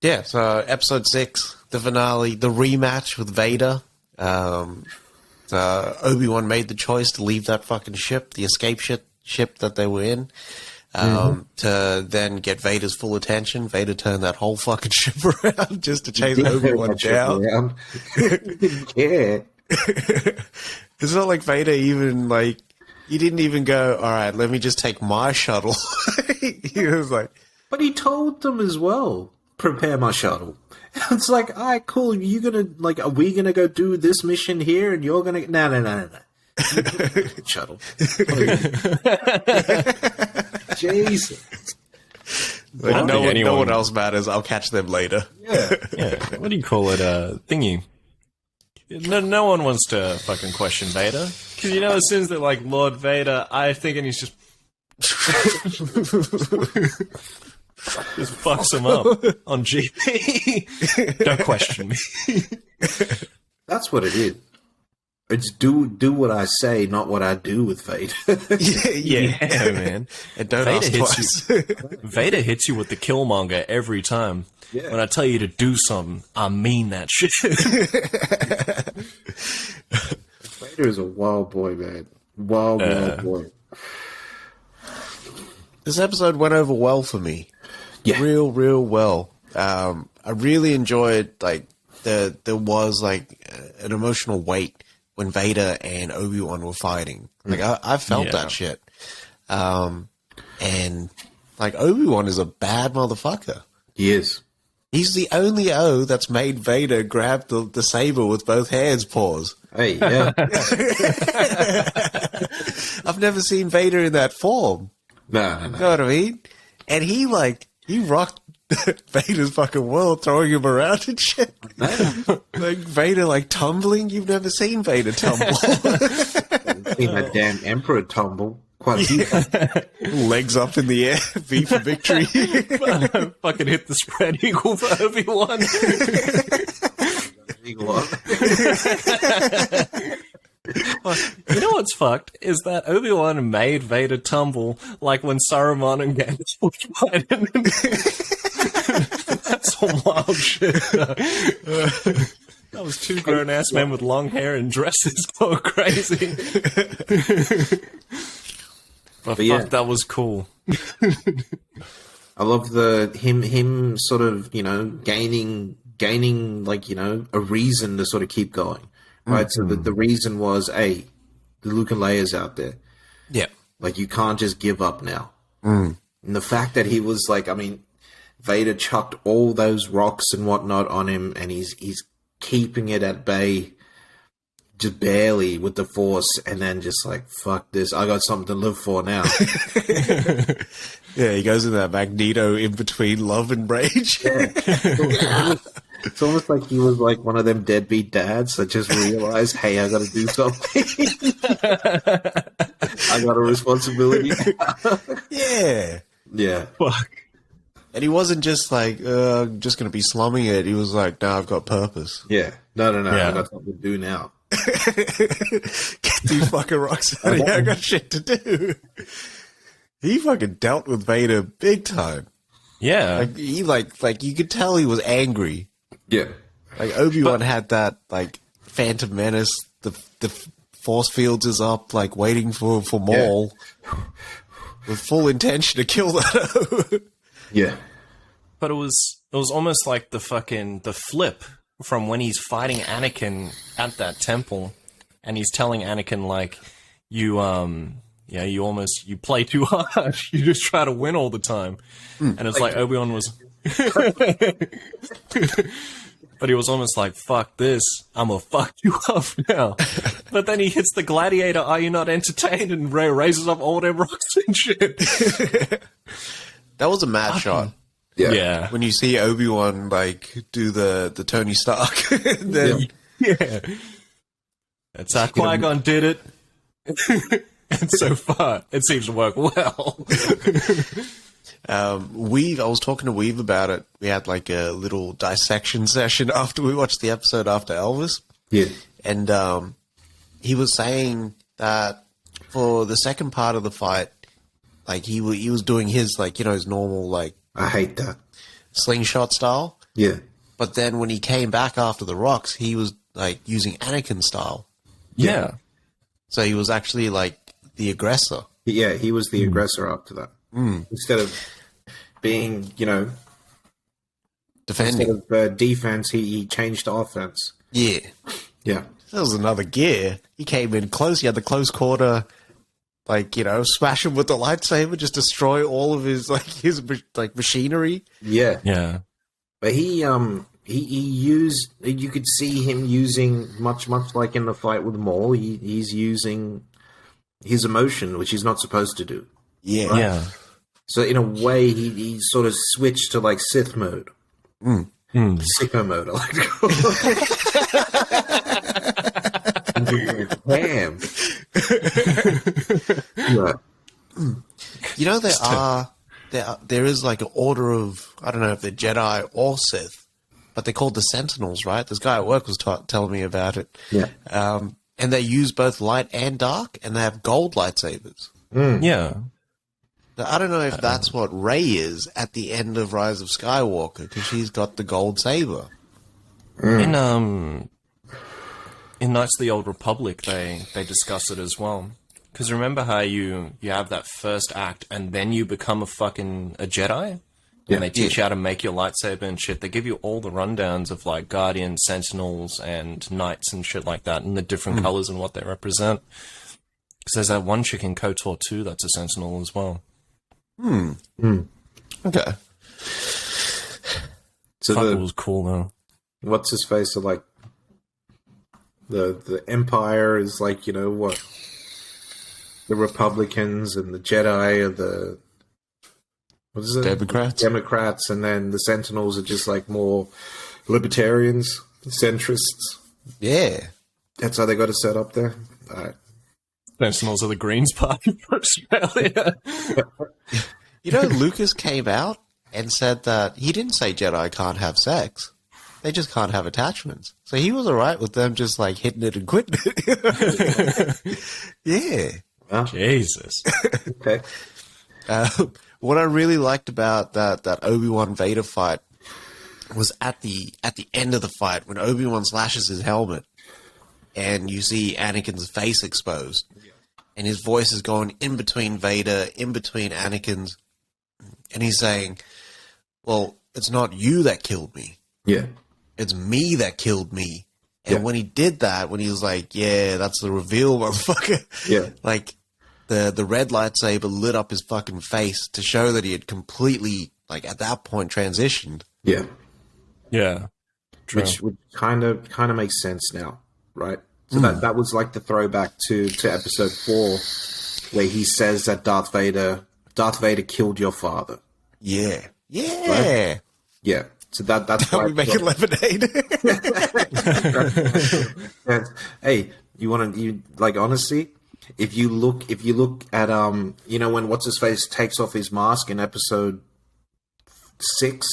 Yeah, so episode 6, the finale, the rematch with Vader. Obi Wan made the choice to leave that fucking ship, the escape ship that they were in, to then get Vader's full attention. Vader turned that whole fucking ship around just to chase Obi Wan down. He didn't care. It's not like Vader even like he didn't even go, all right, let me just take my shuttle. He was like, but he told them as well, prepare my shuttle. It's like, all right, cool. You gonna like? Are we gonna go do this mission here, and you're gonna? No. Shuttle. Jesus. Like, no one else matters. I'll catch them later. Yeah. What do you call it? Thingy. No one wants to fucking question Vader, because as soon as they're like Lord Vader, I think, and he's just fucks him up on GP. Don't question me. That's what it is. It's do what I say, not what I do with Vader. yeah, man. And don't ask twice. Vader hits you with the Killmonger every time. Yeah. When I tell you to do something, I mean that shit. Vader is a wild boy, man. Wild boy. This episode went over well for me. Yeah. Real well. I really enjoyed, like, there was, like, an emotional weight when Vader and Obi-Wan were fighting. Like, I felt that shit. And, like, Obi-Wan is a bad motherfucker. He is. He's the only O that's made Vader grab the saber with both hands paws. Hey, yeah. I've never seen Vader in that form. No. You know what I mean? And he rocked Vader's fucking world, throwing him around and shit. Like Vader, like tumbling. You've never seen Vader tumble. Seen that damn Emperor tumble. Quite a few times. Legs up in the air, V for victory. Fucking hit the spread eagle for Obi-Wan. You know what's fucked is that Obi-Wan made Vader tumble like when Saruman and Gandalf were fighting. That's some wild shit. That was two grown-ass men with long hair and dresses going crazy. But fuck, that was cool. I love him sort of, gaining like, a reason to sort of keep going. Right? So the reason was, the Luke and Leia's out there. Yeah. Like, you can't just give up now. And the fact that he was like, I mean, Vader chucked all those rocks and whatnot on him, and he's keeping it at bay just barely with the Force, and then just like, fuck this, I got something to live for now. Yeah, he goes in that Magneto in between love and rage. It's almost like he was like one of them deadbeat dads that just realized, hey, I got to do something. I got a responsibility. Yeah. Fuck. And he wasn't just like, just going to be slumming it. He was like, no, I've got purpose. Yeah. No. Yeah. I got something to do now. Get these fucking rocks out of here. I got shit to do. He fucking dealt with Vader big time. Yeah. Like, he like you could tell he was angry. Yeah. Like, Obi-Wan had that, like, Phantom Menace, the force fields is up, like, waiting for Maul. Yeah. With full intention to kill that. Yeah. But it was almost like the flip from when he's fighting Anakin at that temple, and he's telling Anakin, like, you play too hard. You just try to win all the time. And it's like Obi-Wan was... But he was almost like, fuck this, I'm gonna fuck you up now. But then he hits the gladiator, are you not entertained? And Ray raises up all them rocks and shit. That was a mad shot. Yeah. When you see Obi-Wan, like, do the Tony Stark. Then... Yeah. That's how Qui-Gon did it. And so far, it seems to work well. I was talking to Weave about it. We had like a little dissection session after we watched the episode after Elvis. Yeah. And he was saying that for the second part of the fight, like he was doing his, like, his normal, like... I hate that. Slingshot style. Yeah. But then when he came back after the rocks, he was like using Anakin style. Yeah. So he was actually like the aggressor. Yeah, he was the aggressor after that. Instead of being, Defending. instead of defense, he changed to offense. Yeah. Yeah. That was another gear. He came in close. He had the close quarter, like, smash him with the lightsaber, just destroy all of his machinery. Yeah. Yeah. But he used, you could see him using, much like in the fight with Maul, he's using his emotion, which he's not supposed to do. Yeah. Right? Yeah. So in a way, he sort of switched to like Sith mode. Sicko mode, I like to call it. Damn. Yeah. There is like an order of, I don't know if they're Jedi or Sith, but they're called the Sentinels, right? This guy at work was telling me about it. Yeah. And they use both light and dark, and they have gold lightsabers. Yeah. Now, I don't know if that's what Rey is at the end of Rise of Skywalker, because she's got the gold saber. In Knights of the Old Republic, they discuss it as well. Because remember how you have that first act, and then you become a Jedi? And they teach you how to make your lightsaber and shit. They give you all the rundowns of like Guardians, Sentinels, and Knights and shit like that, and the different colors and what they represent. Because there's that one chick in KOTOR 2 that's a Sentinel as well. Okay. So Fuck, it was cool though. what's his face? So like the Empire is like, what? The Republicans and the Jedi are the, what is it? Democrats, and then the Sentinels are just like more libertarians, centrists. Yeah. That's how they got it set up there. All right. Sentinels are the Greens Party for Australia. Lucas came out and said that he didn't say Jedi can't have sex. They just can't have attachments. So he was alright with them just like hitting it and quitting it. Yeah. Well, Jesus. okay. What I really liked about that Obi Wan Vader fight was at the end of the fight when Obi Wan slashes his helmet, and you see Anakin's face exposed, and his voice is going in between Vader, in between Anakin's, and he's saying, "Well, it's not you that killed me. Yeah. It's me that killed me." And when he did that, when he was like, "Yeah, that's the reveal, motherfucker." Yeah. Like, the red lightsaber lit up his fucking face to show that he had completely, like, at that point, transitioned. Yeah. Yeah. True. Which would kind of makes sense now, right? So that was like the throwback to episode 4, where he says that Darth Vader killed your father. Yeah. Yeah. Right? Yeah. So that's How why we making lemonade? Hey, honestly, if you look at when what's his face takes off his mask in episode 6,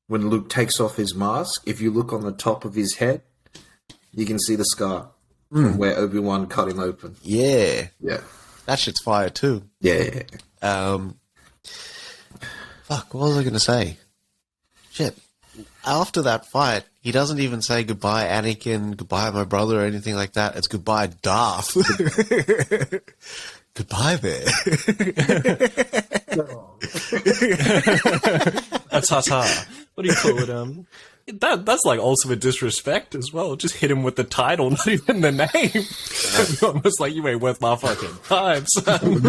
when Luke takes off his mask, if you look on the top of his head, you can see the scar from where Obi-Wan cut him open. Yeah. Yeah. That shit's fire too. Yeah. Fuck, what was I gonna say? Shit. After that fight, he doesn't even say goodbye, Anakin, goodbye, my brother, or anything like that. It's goodbye, Darth. Goodbye there. That's ta-ta. What do you call it? That's like ultimate disrespect as well. Just hit him with the title, not even the name. Almost like, you ain't worth my fucking time, son.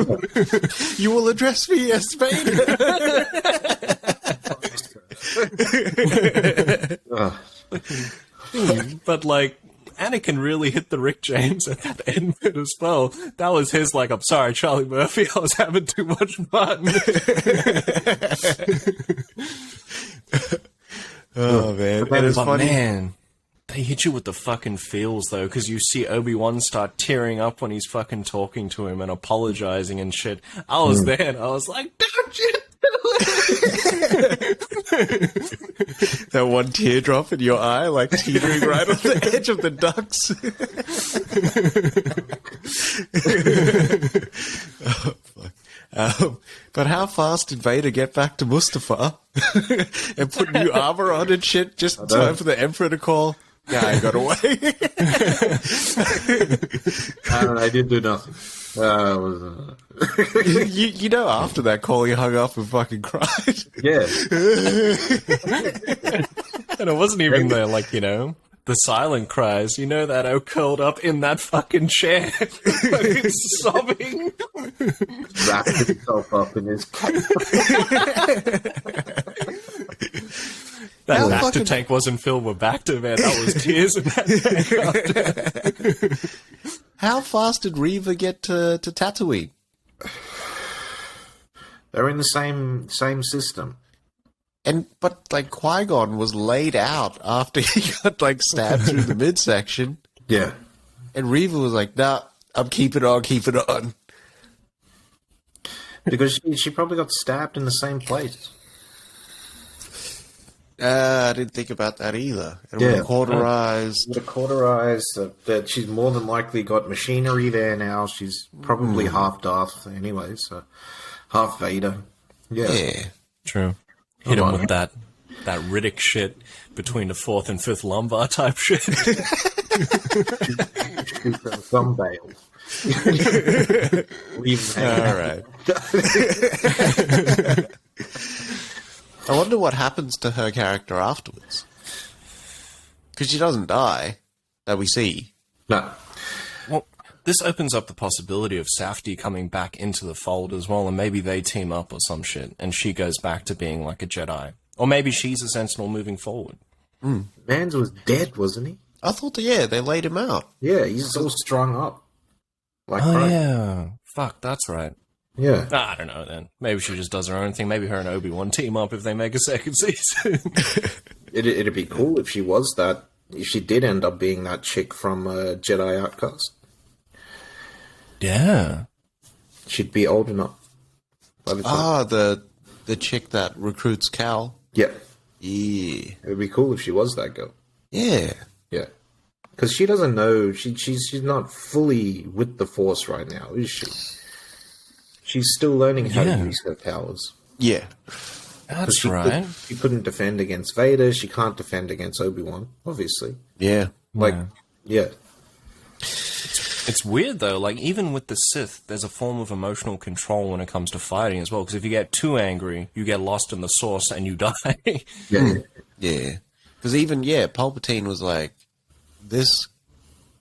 You will address me as Vader. But like, Anakin really hit the Rick James at that end bit as well. That was his like, I'm sorry, Charlie Murphy, I was having too much fun. Oh man, and it's funny. Man, they hit you with the fucking feels though, because you see Obi-Wan start tearing up when he's fucking talking to him and apologizing and shit. I was there and I was like, don't you do it! That one teardrop in your eye, like teetering right on the edge of the ducts. Oh, fuck. But how fast did Vader get back to Mustafar and put new armor on and shit just in time for the Emperor to call? Yeah, I got away. I didn't do nothing. You know, after that call, he hung up and fucking cried. Yeah. And it wasn't even the silent cries. You know that I curled up in that fucking chair, fucking sobbing. Wrapped himself up in his cape. That Bacta tank wasn't filled with Bacta, man. That was tears in that tank. How fast did Reva get to Tatooine? They're in the same system. But Qui-Gon was laid out after he got stabbed through the midsection. Yeah. And Reva was like, nah, I'm keeping on. Because she probably got stabbed in the same place. I didn't think about that either. And with a cauterized... With a cauterized, that she's more than likely got machinery there now. She's probably half Darth anyway, so half Vader. Yeah. True. Hit him with that Riddick shit between the 4th and 5th lumbar type shit. Shoot them thumb bales. Leave them. All right. I wonder what happens to her character afterwards. Because she doesn't die, that we see. No. Well, this opens up the possibility of Safdie coming back into the fold as well, and maybe they team up or some shit, and she goes back to being like a Jedi. Or maybe she's a Sentinel moving forward. Mans was dead, wasn't he? I thought they laid him out. Yeah, he's all strung up. Yeah. Fuck, that's right. Yeah. I don't know then. Maybe she just does her own thing. Maybe her and Obi Wan team up if they make a second season. It'd be cool if she was that. If she did end up being that chick from Jedi Outcast. Yeah. She'd be old enough. By the time. The chick that recruits Cal. Yeah. Yeah. It would be cool if she was that girl. Yeah. Yeah. Because she doesn't know. She's not fully with the Force right now, is she? She's still learning how to use her powers. Yeah. That's right. She couldn't defend against Vader. She can't defend against Obi-Wan, obviously. Yeah. Yeah. It's weird, though. Even with the Sith, there's a form of emotional control when it comes to fighting as well. Because if you get too angry, you get lost in the Source and you die. Yeah. Yeah. Because even, Palpatine was like, this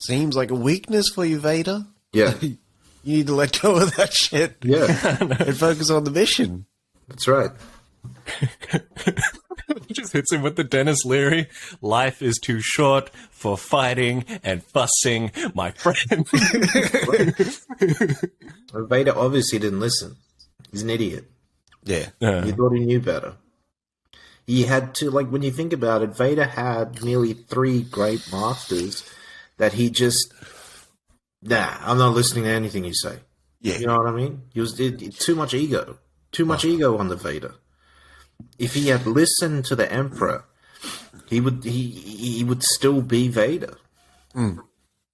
seems like a weakness for you, Vader. Yeah. You need to let go of that shit. Yeah. And focus on the mission. That's right. Just hits him with the Dennis Leary. Life is too short for fighting and fussing, my friend. Vader obviously didn't listen. He's an idiot. Yeah. He thought he knew better. He had to, when you think about it, Vader had nearly 3 great masters that he just... Nah, I'm not listening to anything you say. Yeah. You know what I mean? Too much ego. Too much ego on the Vader. If he had listened to the Emperor, he would still be Vader.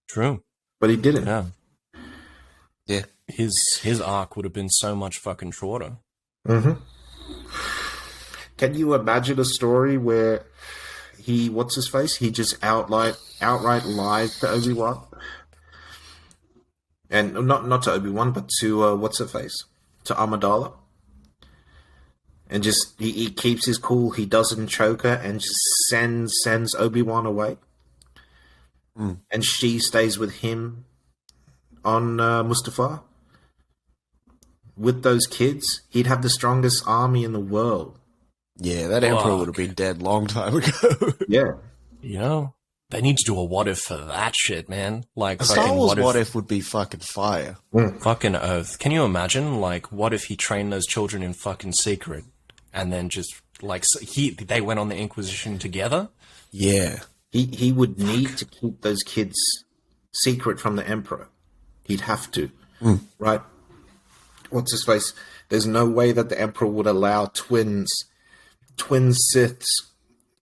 True. But he didn't. Yeah. Yeah. His arc would have been so much fucking shorter. Mm-hmm. Can you imagine a story where he just outright lied to Obi-Wan? And not to Obi-Wan, but to what's-her-face? To Amidala? And just, he keeps his cool, he doesn't choke her, and just sends Obi-Wan away. And she stays with him on Mustafar. With those kids, he'd have the strongest army in the world. Yeah, that Emperor would have been dead long time ago. Yeah. You know, they need to do a what if for that shit, man. A Star Wars what if would be fucking fire. Fucking oath. Can you imagine, what if he trained those children in fucking secret? And then just, they went on the Inquisition together? Yeah. He would need to keep those kids secret from the Emperor. He'd have to. Right? What's his face? There's no way that the Emperor would allow twin Siths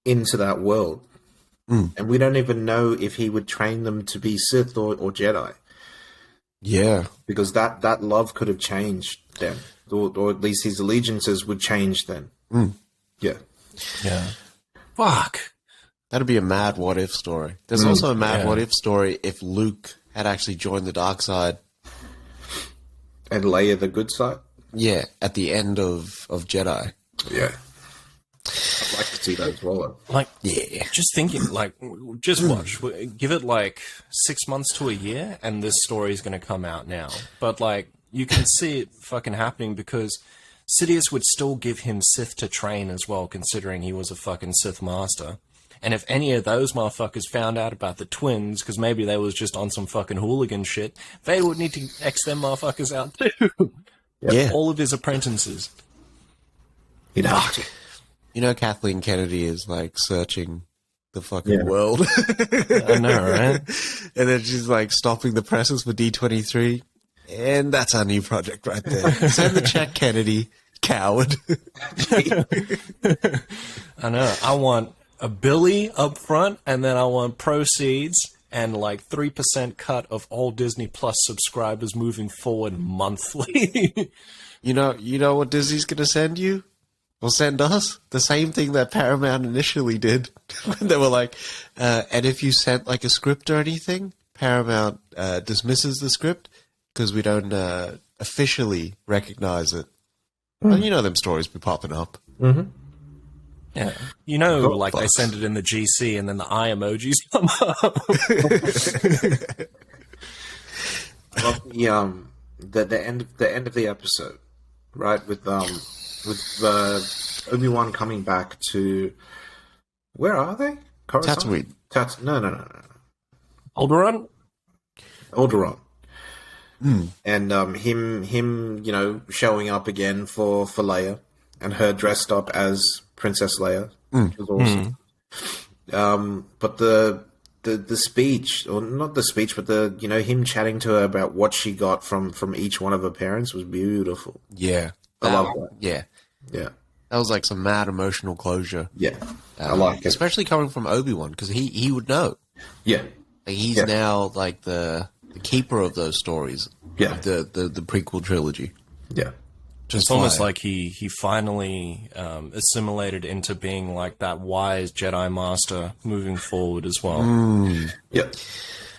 into that world. And we don't even know if he would train them to be Sith or Jedi. Yeah. Because that love could have changed them. or at least his allegiances would change then. Yeah. Yeah. Fuck. That'd be a mad what if story. There's also a mad what if story if Luke had actually joined the dark side. And Leia the good side? Yeah, at the end of Jedi. Yeah. I'd like to see that as well. Like, Yeah. just thinking, like, just watch. Give it, like, 6 months to a year, and this story is going to come out now. But, like, you can see it fucking happening because Sidious would still give him Sith to train as well, considering he was a fucking Sith master. And if any of those motherfuckers found out about the twins, because maybe they was just on some fucking hooligan shit, they would need to X them motherfuckers out too. Yeah. All of his apprentices. He'd have to. You know, Kathleen Kennedy is like searching the fucking world. I know, right? And then she's like stopping the presses for D23. And that's our new project right there. Send the check, Kennedy. Coward. I know. I want a Billy up front, and then I want proceeds and like 3% cut of all Disney Plus subscribers moving forward monthly. You know what Disney's gonna send you? Well, send us the same thing that Paramount initially did. When they were like, and if you sent like a script or anything, Paramount dismisses the script because we don't officially recognize it. Well, you know them stories be popping up. Mm-hmm. Yeah. You know, like they send it in the GC and then the eye emojis come up. Well, the end of the episode, right? With Obi Wan coming back to, where are they? Coruscant? Tatooine. No. Alderaan? Alderaan. And him, you know, showing up again for Leia, and her dressed up as Princess Leia, which was awesome. But the speech, or not the speech, but the, you know, him chatting to her about what she got from each one of her parents was beautiful. Yeah. I love that. Yeah. Yeah. That was like some mad emotional closure. Yeah. I like it. Especially coming from Obi-Wan, because he would know. Yeah. Like, he's now like the keeper of those stories. Yeah. Of the prequel trilogy. Yeah. It's almost like he finally assimilated into being like that wise Jedi Master moving forward as well. Yeah.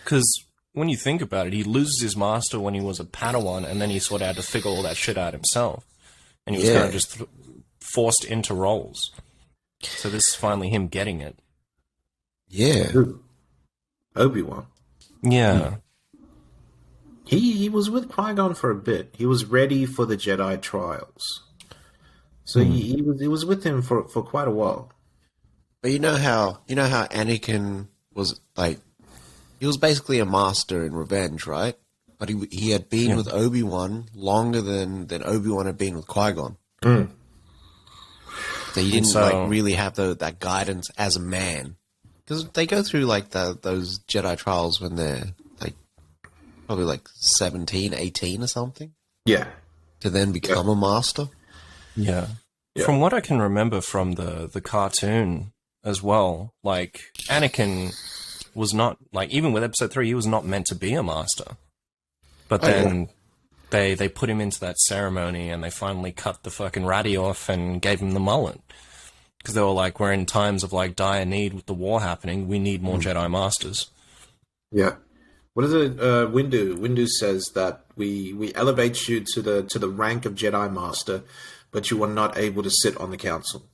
Because when you think about it, he loses his master when he was a Padawan, and then he sort of had to figure all that shit out himself. And he was kind of just forced into roles. So this is finally him getting it. Yeah. Obi-Wan. Yeah. He was with Qui-Gon for a bit. He was ready for the Jedi trials. So he was with him for quite a while. But you know how Anakin was like, he was basically a master in revenge, right? But he had been with Obi-Wan longer than Obi-Wan had been with Qui-Gon. So he didn't like really have that guidance as a man. Because they go through like those Jedi trials when they're like probably like 17, 18 or something. Yeah. To then become a master. Yeah. From what I can remember from the cartoon as well, like Anakin was not, like, even with episode 3, he was not meant to be a master. But then they put him into that ceremony and they finally cut the fucking ratty off and gave him the mullet. Because they were like, we're in times of like dire need with the war happening. We need more Jedi Masters. Yeah. What is it? Windu. Windu says that we elevate you to the rank of Jedi Master, but you are not able to sit on the council.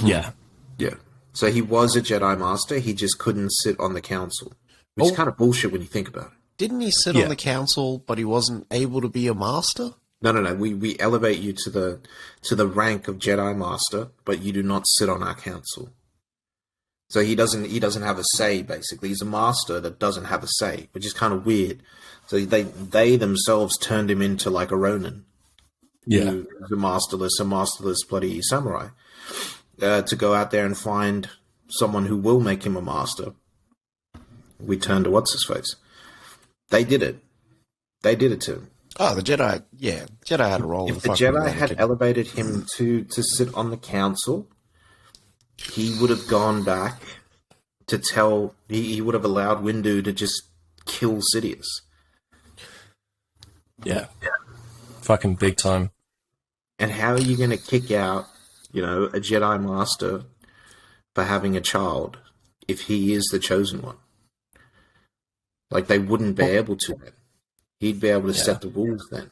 Yeah. Yeah. So he was a Jedi Master, he just couldn't sit on the council. Which is kind of bullshit when you think about it. Didn't he sit on the council, but he wasn't able to be a master? No. We elevate you to the rank of Jedi Master, but you do not sit on our council. So he doesn't have a say, basically. He's a master that doesn't have a say, which is kind of weird. So they themselves turned him into like a Ronin. Yeah. A masterless bloody samurai. To go out there and find someone who will make him a master. We turned to what's-his-face. They did it. They did it to him. Oh, the Jedi, Jedi had a role. If the Jedi had elevated him to sit on the council, he would have gone back to tell... He would have allowed Windu to just kill Sidious. Yeah. Fucking big time. And how are you going to kick out, a Jedi Master for having a child if he is the chosen one? Like, they wouldn't be able to then. He'd be able to set the rules then.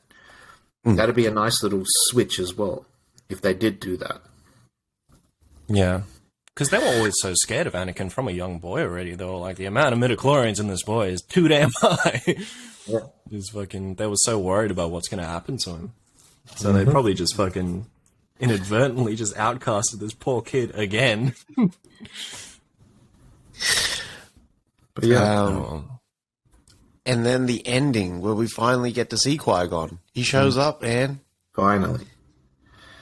That'd be a nice little switch as well, if they did do that. Yeah. Because they were always so scared of Anakin from a young boy already. They were like, the amount of midichlorians in this boy is too damn high. Yeah. They were so worried about what's going to happen to him. So they probably just fucking inadvertently just outcasted this poor kid again. But yeah. And then the ending where we finally get to see Qui-Gon. He shows up, man. Finally.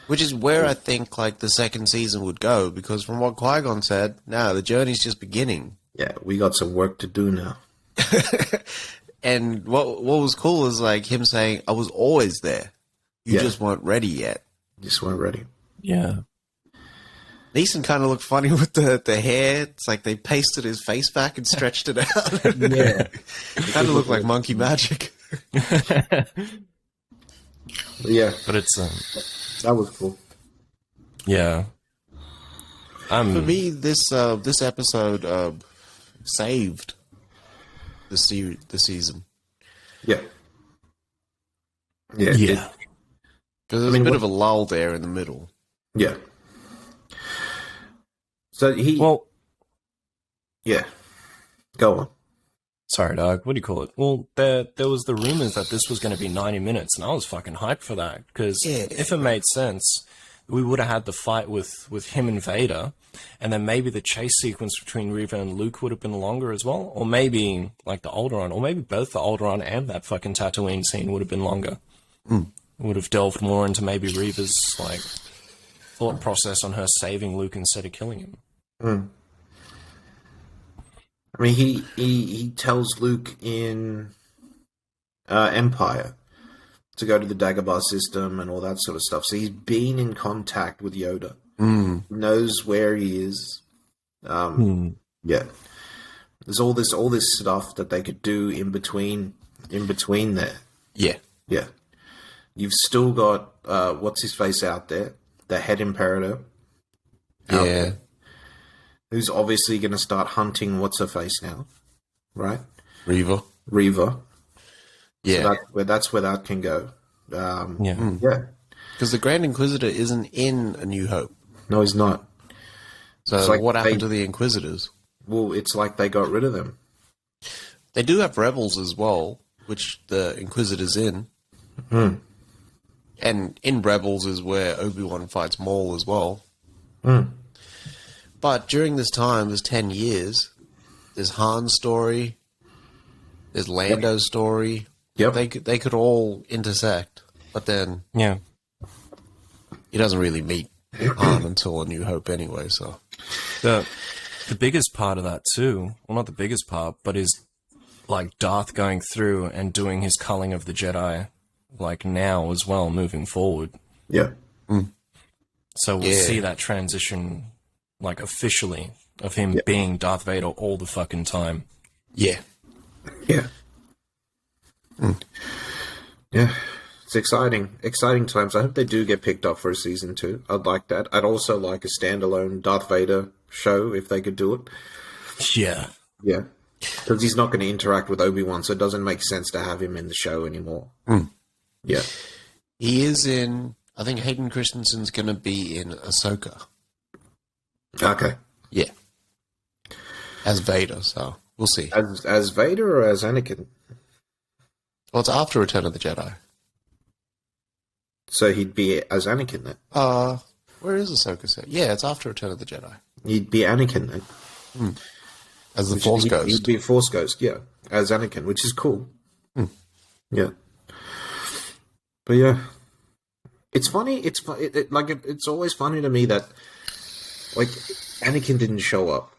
Which is where I think like the second season would go, because from what Qui-Gon said, no, the journey's just beginning. Yeah, we got some work to do now. And what was cool is like him saying, I was always there. You just weren't ready yet. Just weren't ready. Yeah. Neeson kind of looked funny with the hair. It's like they pasted his face back and stretched it out. Yeah. It kind of looked like monkey magic. Yeah. But it's... that was cool. Yeah. For me, this episode saved the season. Yeah. Yeah. Yeah. Because there's a bit of a lull there in the middle. Yeah. So yeah. Go on. Sorry, dog. What do you call it? Well, there was the rumors that this was going to be 90 minutes, and I was fucking hyped for that, because if it made sense, we would have had the fight with him and Vader, and then maybe the chase sequence between Reva and Luke would have been longer as well, or maybe like the Alderaan, or maybe both the Alderaan and that fucking Tatooine scene would have been longer. Would have delved more into maybe Reva's like thought process on her saving Luke instead of killing him. I mean, he tells Luke in Empire to go to the Dagobah system and all that sort of stuff. So he's been in contact with Yoda. Knows where he is. Yeah. There's all this stuff that they could do in between there. Yeah. Yeah. You've still got what's his face out there, the head Imperator. Yeah. Who's obviously going to start hunting what's her face now, right? Reva. Yeah. So that's where that can go. Yeah. Because the Grand Inquisitor isn't in A New Hope. No, he's not. So like what happened to the Inquisitors? Well, it's like they got rid of them. They do have Rebels as well, which the Inquisitor's in. And in Rebels is where Obi Wan fights Maul as well. But during this time, there's 10 years. There's Han's story. There's Lando's story. Yep. They could all intersect. But then he doesn't really meet Han until A New Hope anyway, so. The biggest part of that too, well, not the biggest part, but is like Darth going through and doing his culling of the Jedi, like now as well, moving forward. Yeah. So we'll see that transition, like officially, of him being Darth Vader all the fucking time. Yeah. Yeah. Yeah. It's exciting. Exciting times. I hope they do get picked up for a season 2. I'd like that. I'd also like a standalone Darth Vader show if they could do it. Yeah. Yeah. Because he's not going to interact with Obi-Wan, so it doesn't make sense to have him in the show anymore. Yeah. He is in... I think Hayden Christensen's going to be in Ahsoka. Okay. Yeah. As Vader, so we'll see. As Vader or as Anakin? Well, it's after Return of the Jedi. So he'd be as Anakin then? Where is Ahsoka set? Yeah, it's after Return of the Jedi. He'd be Anakin then. As the Force Ghost. He'd be a Force Ghost, yeah. As Anakin, which is cool. Yeah. But yeah. It's funny. It's always funny to me that like Anakin didn't show up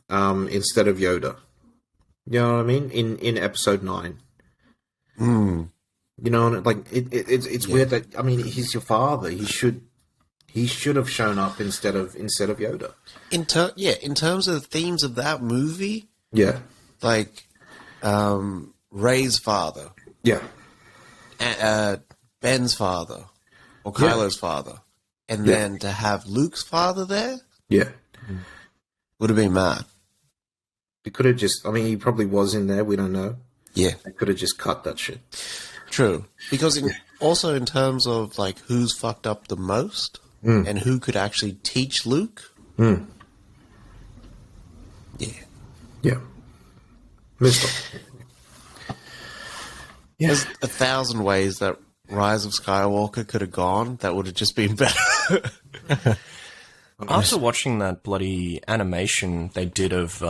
instead of Yoda. You know what I mean? In episode 9. You know, like it's weird that, I mean, he's your father. He should have shown up instead of Yoda. In terms of the themes of that movie, like Rey's father, yeah, Ben's father, or Kylo's father, and then to have Luke's father there Yeah. would have been mad. They could have just, I mean, he probably was in there, we don't know. Yeah, They could have just cut that shit. true. Because also in terms of like who's fucked up the most and who could actually teach Luke. Yeah. Yeah. Missed it. Yeah. There's 1,000 ways that Rise of Skywalker could have gone that would have just been better. After watching that bloody animation they did of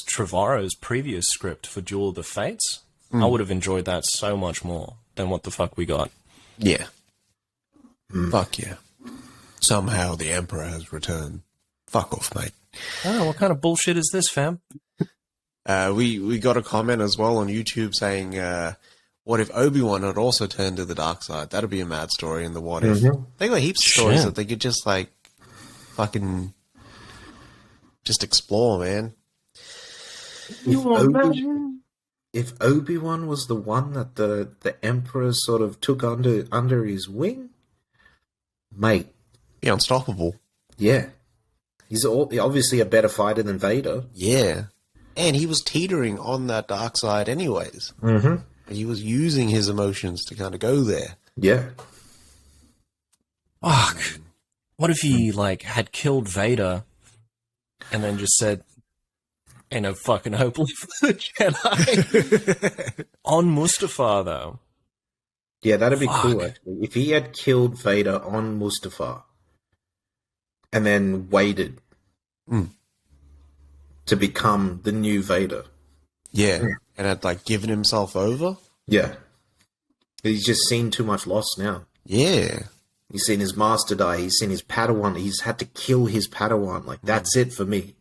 Trevorrow's previous script for Duel of the Fates, I would have enjoyed that so much more than what the fuck we got. Yeah. Fuck yeah. Somehow the Emperor has returned. Fuck off, mate. Oh, what kind of bullshit is this, fam? We got a comment as well on YouTube saying, what if Obi-Wan had also turned to the dark side? That'd be a mad story in the what if. They got heaps of stories that they could just like fucking just explore, man. If Obi-Wan was the one that the Emperor sort of took under his wing, mate. Be unstoppable. Yeah. He's obviously a better fighter than Vader. Yeah. And he was teetering on that dark side anyways. He was using his emotions to kind of go there. Yeah. Fuck. What if he, like, had killed Vader and then just said, ain't no fucking hope left for the Jedi? On Mustafar, though. Yeah, that'd be cool, actually. If he had killed Vader on Mustafar and then waited to become the new Vader. Yeah. And had, like, given himself over. Yeah. He's just seen too much loss now. Yeah. He's seen his master die. He's seen his Padawan. He's had to kill his Padawan. Like, that's it for me.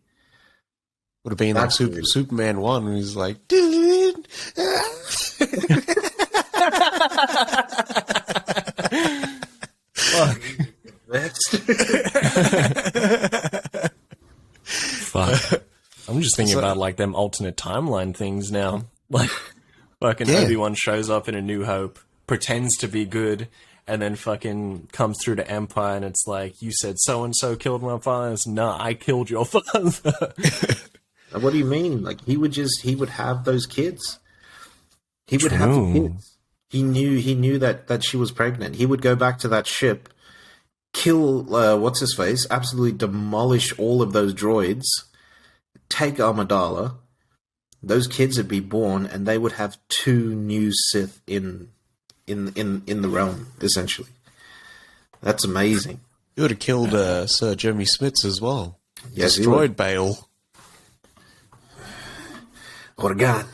Would have been like Superman 1 and he's like, dude. Fuck. Fuck. I'm just thinking about like them alternate timeline things now. Like fucking Obi-Wan shows up in A New Hope, pretends to be good, and then fucking comes through to Empire and it's like, you said so-and-so killed my father. It's, nah, I killed your father. What do you mean? Like, he would have those kids. He would have the kids. He knew that she was pregnant. He would go back to that ship, kill, what's his face, absolutely demolish all of those droids, take Amidala, those kids would be born, and they would have 2 new Sith in the realm, essentially. That's amazing. He would have killed Sir Jeremy Smits as well. Yes, destroyed Bale. Organa.